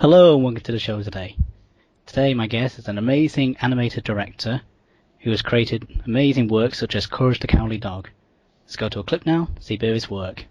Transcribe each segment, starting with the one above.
Hello and welcome to the show today. Today my guest is an amazing animator director who has created amazing works such as Courage the Cowardly Dog. Let's go to a clip now to see a bit of his work.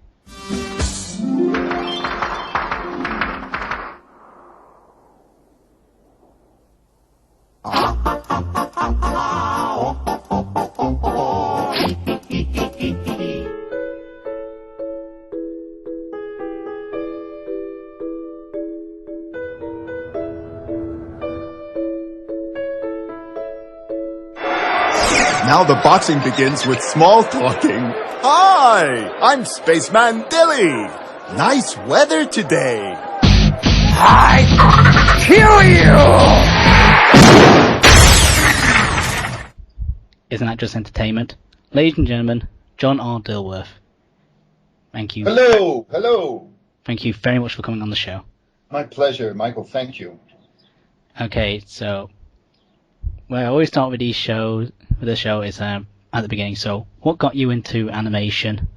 Now the boxing begins with small talking. Hi, I'm Spaceman Dilly. Nice weather today. I kill you! Isn't that just entertainment? Ladies and gentlemen, John R. Dilworth. Thank you. Hello. Thank you very much for coming on the show. My pleasure, Michael. Thank you. Okay, so I always start with these shows. The show is at the beginning. So, what got you into animation?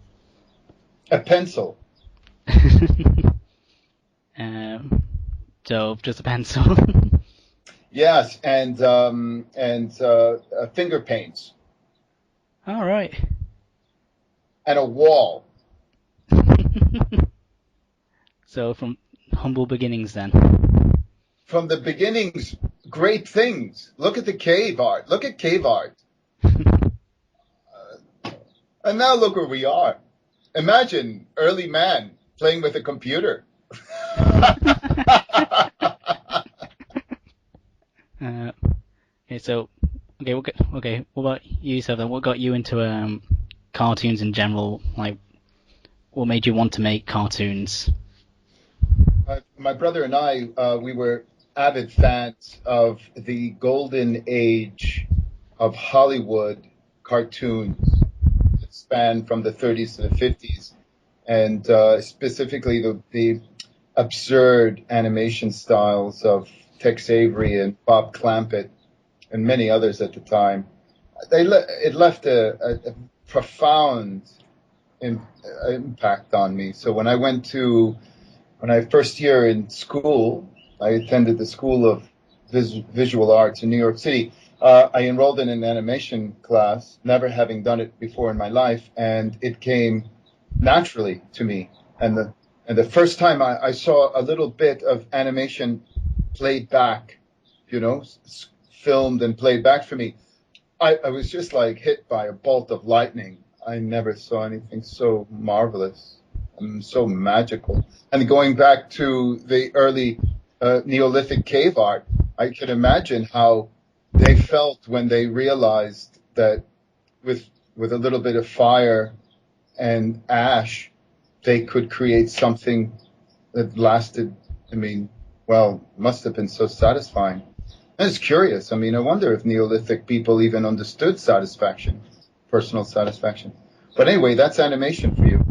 A pencil. So just a pencil. Yes, and finger paints. All right. And a wall. So from humble beginnings then. From the beginnings, great things. Look at the cave art. Look at cave art. And now look where we are. Imagine early man playing with a computer. Okay. What about you, Seth? What got you into cartoons in general? Like, what made you want to make cartoons? My brother and I, we were avid fans of the golden age of Hollywood cartoons that span from the 30s to the 50s, and specifically the absurd animation styles of Tex Avery and Bob Clampett and many others at the time. It left a profound impact on me. So when I first year in school, I attended the School of Visual Arts in New York City. I enrolled in an animation class, never having done it before in my life, and it came naturally to me. And the first time I saw a little bit of animation played back, filmed and played back for me, I was just like hit by a bolt of lightning. I never saw anything so marvelous and so magical. And going back to the early Neolithic cave art, I could imagine how they felt when they realized that with a little bit of fire and ash, they could create something that lasted, must have been so satisfying. And it's curious. I wonder if Neolithic people even understood satisfaction, personal satisfaction. But anyway, that's animation for you.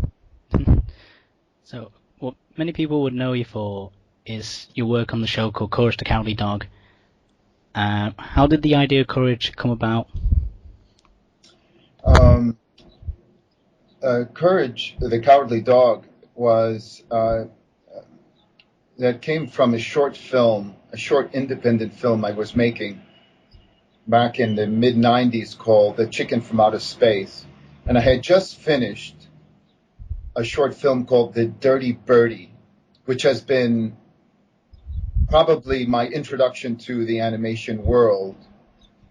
So, what many people would know you for is your work on the show called Courage the Cowardly Dog. How did the idea of Courage come about? Courage the Cowardly Dog was that came from a short independent film I was making back in the mid-90s called The Chicken from Outer Space. And I had just finished a short film called The Dirty Birdie, which has been probably my introduction to the animation world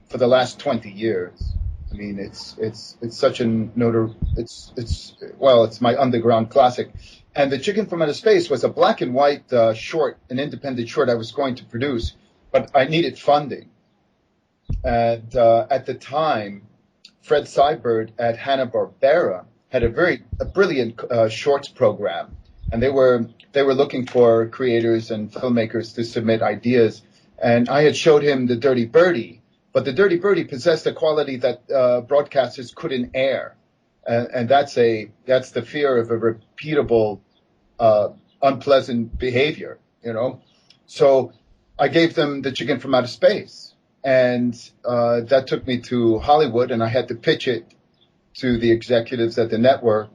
for the last 20 years. It's such it's my underground classic. And The Chicken from Outer Space was a black and white short, an independent short I was going to produce, but I needed funding. And at the time, Fred Seibert at Hanna-Barbera had a brilliant shorts program, and they were looking for creators and filmmakers to submit ideas. And I had showed him The Dirty Birdie, but The Dirty Birdie possessed a quality that broadcasters couldn't air, and that's the fear of a repeatable, unpleasant behavior, So I gave them The Chicken from Outer Space, and that took me to Hollywood, and I had to pitch it to the executives at the network,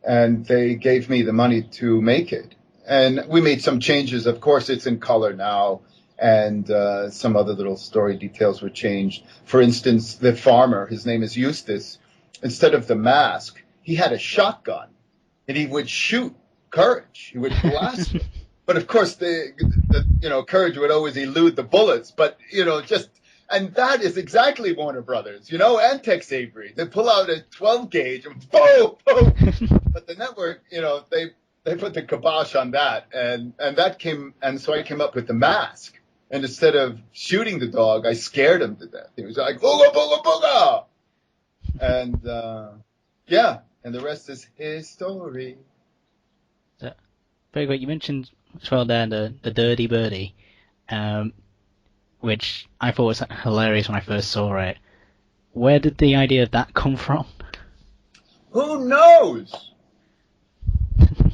and they gave me the money to make it. And we made some changes. Of course, it's in color now, and some other little story details were changed. For instance, the farmer, his name is Eustace, instead of the mask, he had a shotgun, and he would shoot Courage. He would blast him. But of course, the Courage would always elude the bullets. But and that is exactly Warner Brothers, and Tex Avery. They pull out a 12 gauge and boom, boom. But the network, they put the kibosh on that, and so I came up with the mask. And instead of shooting the dog, I scared him to death. He was like, booga, booga, booga. And, and the rest is history. So, very good. You mentioned as well there the Dirty Birdie, which I thought was hilarious when I first saw it. Where did the idea of that come from? Who knows?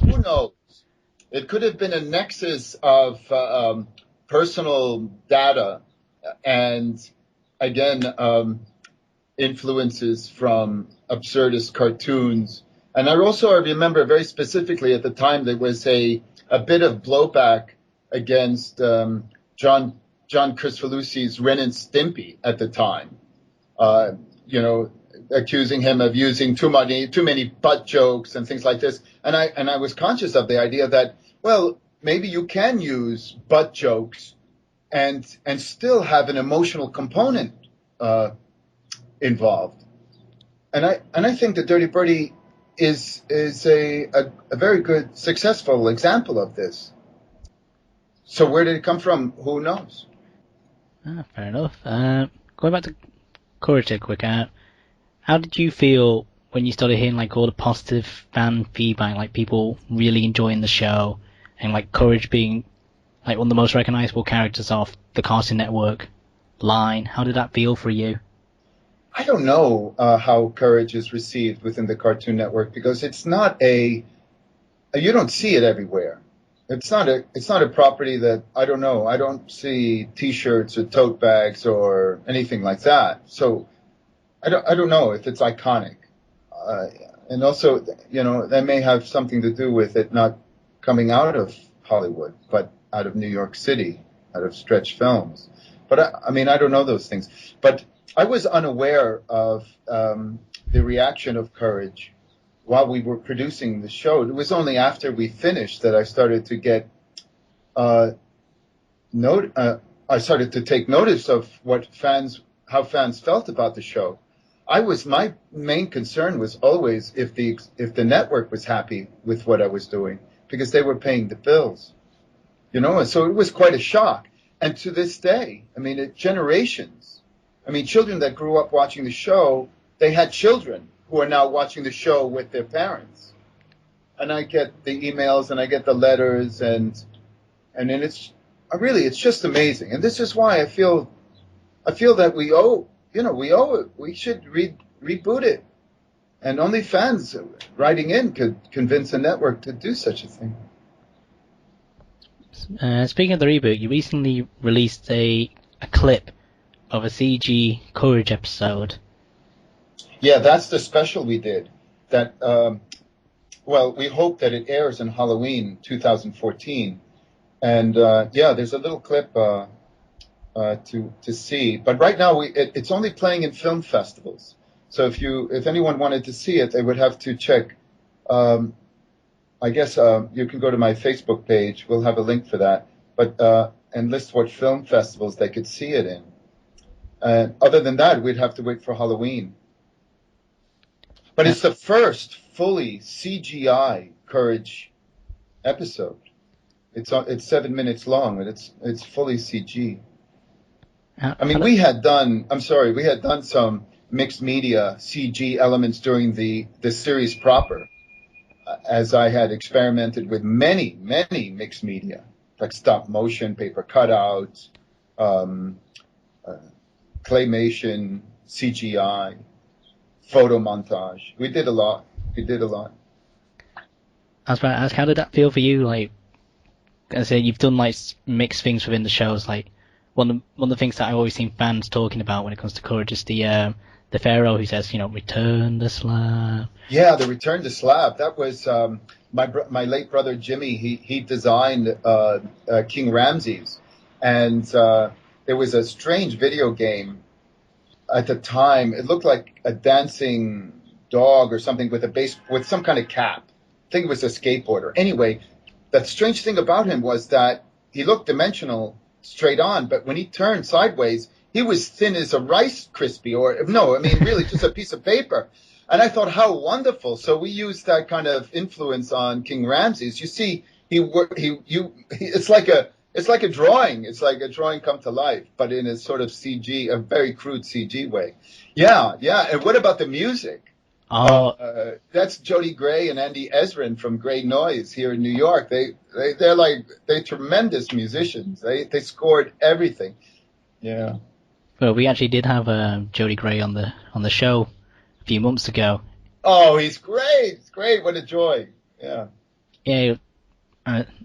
Who knows? It could have been a nexus of personal data and, again, influences from absurdist cartoons. And I remember very specifically at the time there was a bit of blowback against John Kricfalusi's Ren and Stimpy at the time. Accusing him of using too many butt jokes and things like this. And I was conscious of the idea that, well, maybe you can use butt jokes and still have an emotional component involved. And I think that Dirty Birdie is a very good, successful example of this. So where did it come from? Who knows? Fair enough. Going back to Courage a quick, how did you feel when you started hearing all the positive fan feedback, people really enjoying the show, and Courage being one of the most recognizable characters of the Cartoon Network line? How did that feel for you? I don't know how Courage is received within the Cartoon Network, because it's not you don't see it everywhere. It's not a property that, I don't know. I don't see T-shirts or tote bags or anything like that. So I don't know if it's iconic. And also, that may have something to do with it not coming out of Hollywood, but out of New York City, out of Stretch Films. But I don't know those things. But I was unaware of the reaction of Courage while we were producing the show. It was only after we finished that I started to get I started to take notice of how fans felt about the show. My main concern was always if the network was happy with what I was doing, because they were paying the bills, so it was quite a shock. And to this day, generations, children that grew up watching the show, they had children who are now watching the show with their parents. And I get the emails and I get the letters and then it's just amazing. And this is why I feel that we owe it. We should reboot it. And only fans writing in could convince a network to do such a thing. Speaking of the reboot, you recently released a clip of a CG Courage episode. Yeah, that's the special we did. That we hope that it airs in Halloween 2014. And there's a little clip to see. But right now it's only playing in film festivals. So if anyone wanted to see it, they would have to check. I guess you can go to my Facebook page. We'll have a link for that. But and list what film festivals they could see it in. And other than that, we'd have to wait for Halloween. But it's the first fully CGI Courage episode. It's 7 minutes long, and it's fully CG. We had done some mixed media CG elements during the series proper, as I had experimented with many mixed media, like stop motion, paper cutouts, claymation, CGI, photo montage. We did a lot. I was about to ask, how did that feel for you? I say you've done mixed things within the shows. One of the things that I always seen fans talking about when it comes to Courage is the Pharaoh who says, return the slab. Yeah, the return to slab. That was my late brother Jimmy, he designed King Ramses, and there was a strange video game at the time. It looked like a dancing dog or something with some kind of cap. I think it was a skateboarder. Anyway, the strange thing about him was that he looked dimensional straight on, but when he turned sideways, he was thin as a Rice Krispie, or no, I mean really just a piece of paper. And I thought, how wonderful! So we used that kind of influence on King Ramses. You see, it's like a drawing. It's like a drawing come to life, but in a sort of CG, a very crude CG way. Yeah, yeah. And what about the music? That's Jody Gray and Andy Ezrin from Grey Noise here in New York. They're tremendous musicians. They scored everything. Yeah. Well, we actually did have Jody Gray on the show a few months ago. Oh, he's great! It's great. What a joy. Yeah. Yeah,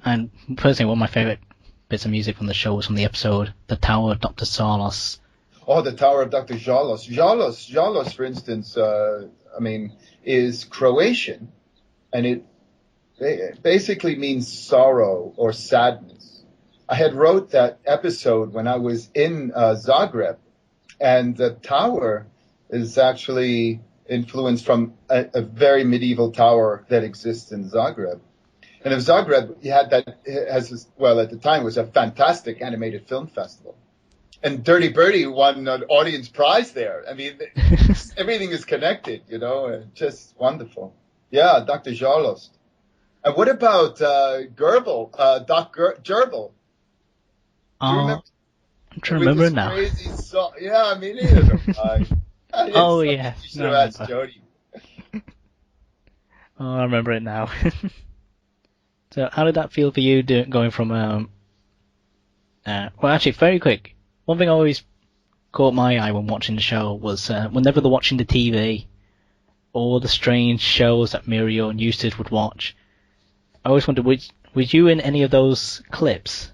and personally, one of my favorite bits of music from the show was from the episode "The Tower of Dr. Salos." Oh, the Tower of Dr. Jalos. Jalos, for instance, is Croatian, and it basically means sorrow or sadness. I had wrote that episode when I was in Zagreb, and the tower is actually influenced from a very medieval tower that exists in Zagreb. And in Zagreb, at the time, it was a fantastic animated film festival. And Dirty Birdie won an audience prize there. I mean, everything is connected, just wonderful. Yeah, Dr. Jalos. And what about Gerbil, Doc Gerbil? I'm trying to remember it now. Crazy song. Yeah, I mean, yeah. You should have asked Jody. Oh, I remember it now. So, how did that feel for you going from well, actually, very quick. One thing always caught my eye when watching the show was whenever they're watching the TV, all the strange shows that Muriel and Eustace would watch. I always wondered, was you in any of those clips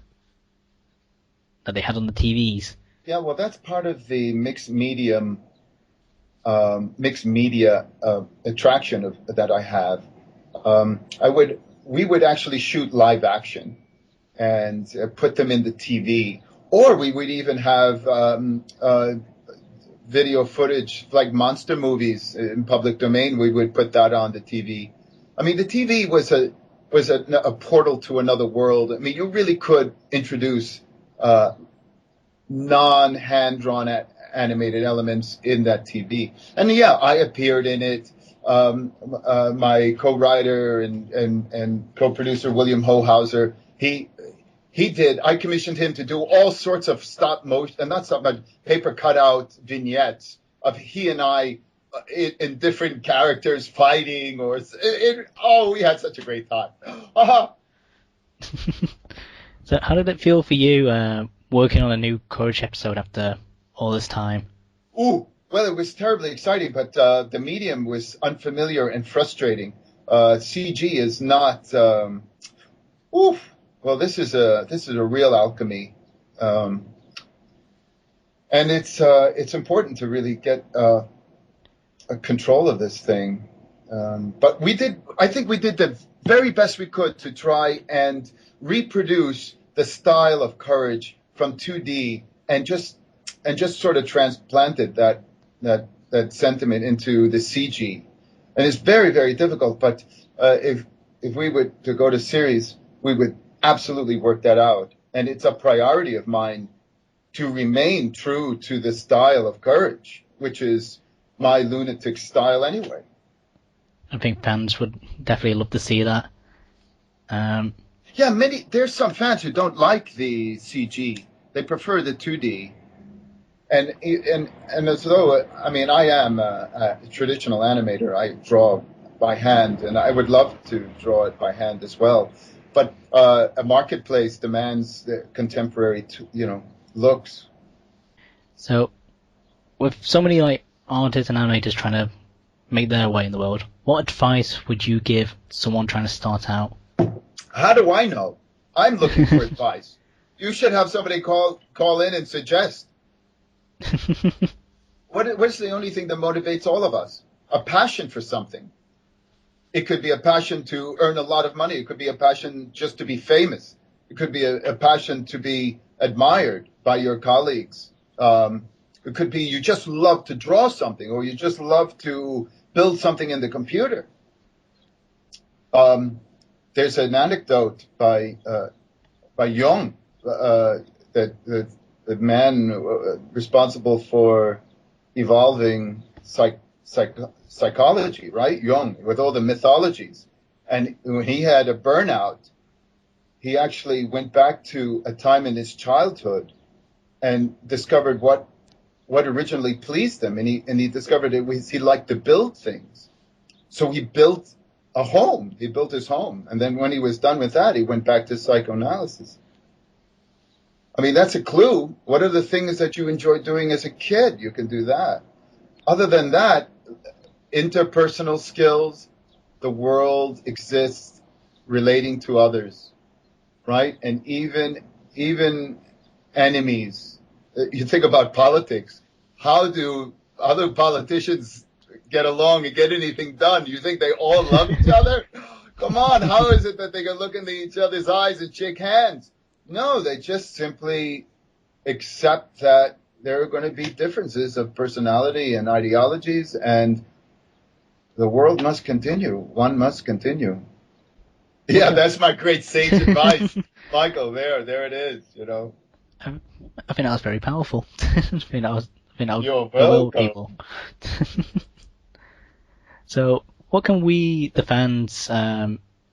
that they had on the TVs? Yeah, well, that's part of the mixed media attraction that I have. We would actually shoot live action and put them in the TV. Or we would even have video footage, like monster movies in public domain. We would put that on the TV. I mean, the TV was a portal to another world. I mean, you really could introduce non-hand-drawn animated elements in that TV. And yeah, I appeared in it. My co-writer and co-producer William Hohauser, I commissioned him to do all sorts of stop motion, and not stop motion, paper cutout vignettes of he and I in different characters fighting, we had such a great time. So how did it feel for you working on a new Courage episode after all this time? Ooh, well, it was terribly exciting, but the medium was unfamiliar and frustrating. CG is not. Well, this is a real alchemy, and it's important to really get a control of this thing. But I think we did the very best we could to try and reproduce the style of Courage from 2D and just sort of transplanted that sentiment into the CG. And it's very, very difficult. But if we were to go to series, we would absolutely work that out. And it's a priority of mine to remain true to the style of Courage, which is my lunatic style anyway. I think fans would definitely love to see that. There's some fans who don't like the CG. They prefer the 2D. And as though, I mean, I am a traditional animator. I draw by hand, and I would love to draw it by hand as well. But a marketplace demands the contemporary, looks. So, with so many artists and animators trying to make their way in the world, what advice would you give someone trying to start out? How do I know? I'm looking for advice. You should have somebody call in and suggest. What's the only thing that motivates all of us? A passion for something. It could be a passion to earn a lot of money. It could be a passion just to be famous. It could be a passion to be admired by your colleagues. It could be you just love to draw something, or you just love to build something in the computer. There's an anecdote by Jung, that the man responsible for evolving psychology, right? Jung, with all the mythologies. And when he had a burnout, he actually went back to a time in his childhood and discovered what originally pleased him. And he discovered he liked to build things. So he built a home. He built his home. And then when he was done with that, he went back to psychoanalysis. I mean, that's a clue. What are the things that you enjoyed doing as a kid? You can do that. Other than that, interpersonal skills, the world exists relating to others, right? And even enemies. You think about politics. How do other politicians get along and get anything done? You think they all love each other? Come on, how is it that they can look into each other's eyes and shake hands? No, they just simply accept that there are going to be differences of personality and ideologies, and the world must continue. One must continue. Yeah, that's my great sage advice, Michael. There it is. You know. I think that was very powerful. I think that was You're will welcome. people. So, what can we, the fans,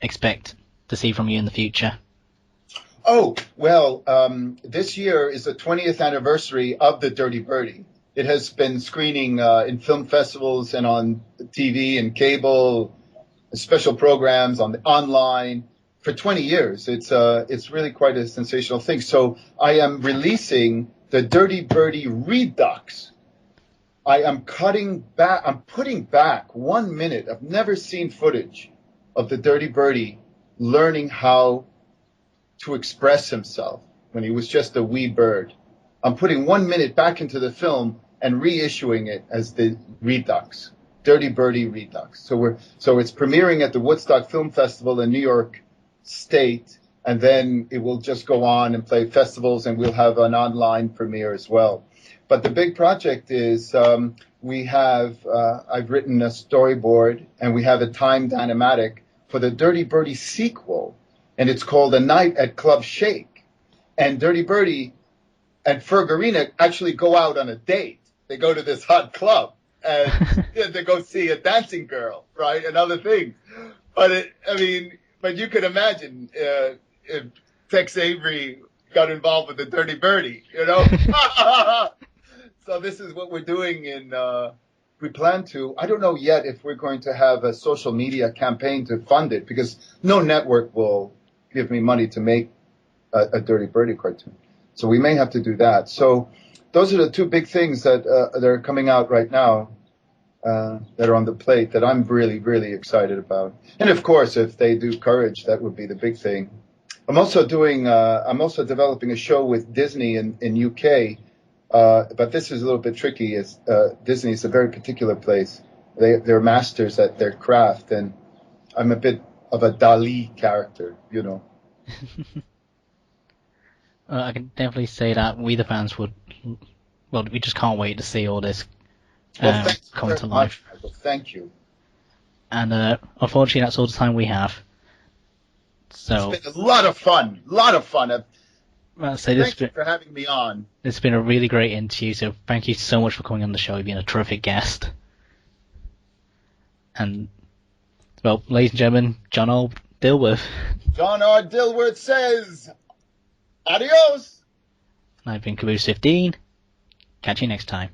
expect to see from you in the future? Oh, well, this year is the 20th anniversary of the Dirty Birdie. It has been screening in film festivals and on TV and cable, special programs online for 20 years. It's really quite a sensational thing. So I am releasing the Dirty Birdie Redux. I am putting back 1 minute. I've never seen footage of the Dirty Birdie learning how to express himself when he was just a wee bird. I'm putting 1 minute back into the film and reissuing it as the Redux, Dirty Birdie Redux. So it's premiering at the Woodstock Film Festival in New York State, and then it will just go on and play festivals, and we'll have an online premiere as well. But the big project is I've written a storyboard, and we have a timed animatic for the Dirty Birdie sequel, and it's called A Night at Club Shake. And Dirty Birdie and Fergarina actually go out on a date. They go to this hot club, and they go see a dancing girl, right, and other things. But you can imagine if Tex Avery got involved with the Dirty Birdie, you know. So this is what we're doing we plan to. I don't know yet if we're going to have a social media campaign to fund it, because no network will give me money to make a Dirty Birdie cartoon. So we may have to do that. So those are the two big things that are coming out right now that are on the plate that I'm really, really excited about. And of course, if they do Courage, that would be the big thing. I'm also developing a show with Disney in UK. But this is a little bit tricky. Disney is a very particular place. They're masters at their craft, and I'm a bit of a Dali character, you know. I can definitely say that we the fans we just can't wait to see all this come to life. Michael. Thank you. And unfortunately, that's all the time we have. So It's been a lot of fun. Thank you for having me on. It's been a really great interview, so thank you so much for coming on the show. You've been a terrific guest. And, well, ladies and gentlemen, John R. Dilworth. John R. Dilworth says, adios! And I've been Caboos15. Catch you next time.